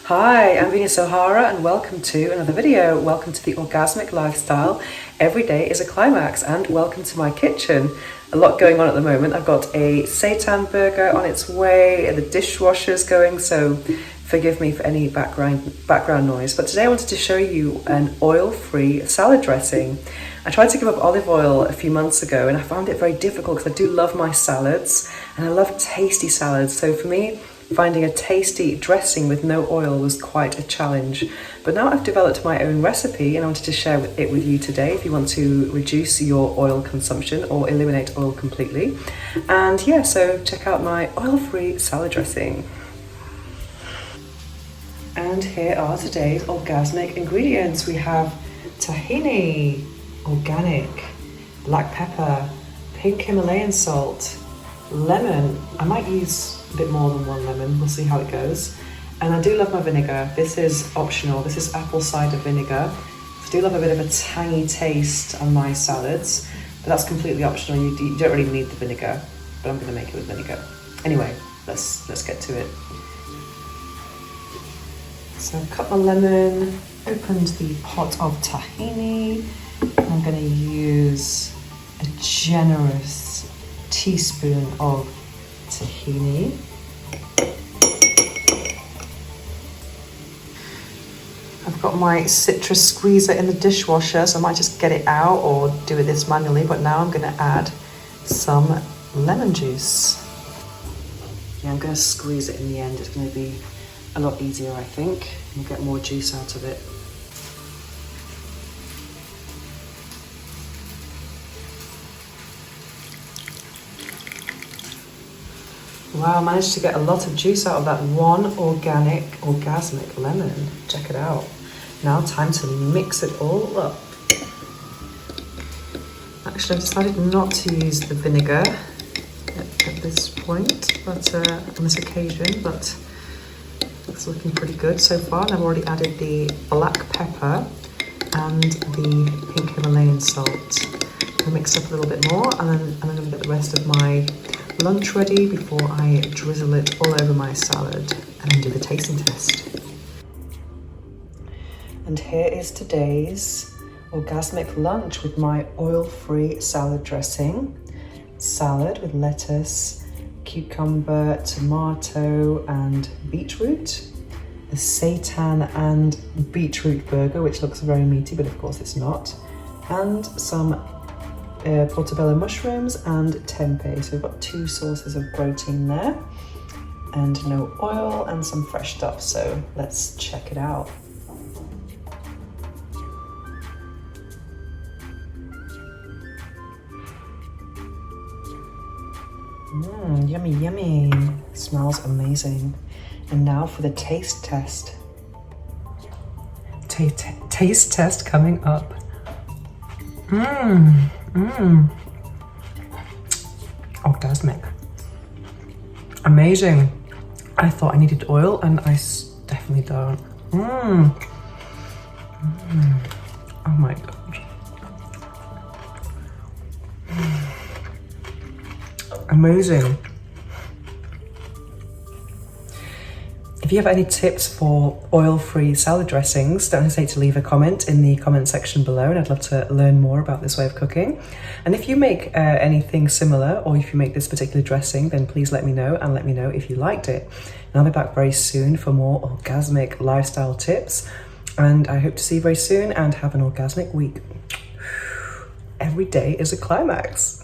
Hi, I'm Venus O'Hara and welcome to another video. Welcome to the Orgasmic Lifestyle. Every day is a climax and welcome to my kitchen. A lot going on at the moment. I've got a seitan burger on its way, the dishwasher's going, so forgive me for any background noise. But today I wanted to show you an oil-free salad dressing. I tried to give up olive oil a few months ago and I found it very difficult because I do love my salads and I love tasty salads. So for me, finding a tasty dressing with no oil was quite a challenge. But now I've developed my own recipe and I wanted to share it with you today if you want to reduce your oil consumption or eliminate oil completely. And yeah, so check out my oil-free salad dressing. And here are today's orgasmic ingredients. We have tahini, organic, black pepper, pink Himalayan salt, lemon. I might use a bit more than one lemon, we'll see how it goes. And I do love my vinegar. This is optional. This is apple cider vinegar. I do love a bit of a tangy taste on my salads, but that's completely optional. You don't really need the vinegar, but I'm going to make it with vinegar. Anyway, let's get to it. So I've cut my lemon, opened the pot of tahini, and I'm going to use a generous teaspoon of tahini. I've got my citrus squeezer in the dishwasher, so I might just get it out or do this manually, but now I'm going to add some lemon juice. Yeah, I'm going to squeeze it in the end. It's going to be a lot easier, I think. You'll get more juice out of it. Wow, I managed to get a lot of juice out of that one orgasmic lemon. Check it out. Now time to mix it all up. Actually, I've decided not to use the vinegar at this point, but on this occasion, but it's looking pretty good so far. And I've already added the black pepper and the pink Himalayan salt. I'll mix up a little bit more, and then I'm going to get the rest of my lunch ready before I drizzle it all over my salad and then do the tasting test. And here is today's orgasmic lunch with my oil-free salad dressing. Salad with lettuce, cucumber, tomato and beetroot. The seitan and beetroot burger, which looks very meaty, but of course it's not. And some portobello mushrooms and tempeh. So we've got 2 sources of protein there and no oil and some fresh stuff. So let's check it out. Yummy, yummy. Smells amazing. And now for the taste test. Taste test coming up. Orgasmic. Amazing. I thought I needed oil and I definitely don't. Oh my gosh. Amazing. If you have any tips for oil-free salad dressings, don't hesitate to leave a comment in the comment section below, and I'd love to learn more about this way of cooking. And if you make anything similar, or if you make this particular dressing, then please let me know, and let me know if you liked it. And I'll be back very soon for more orgasmic lifestyle tips, and I hope to see you very soon, and have an orgasmic week. Every day is a climax.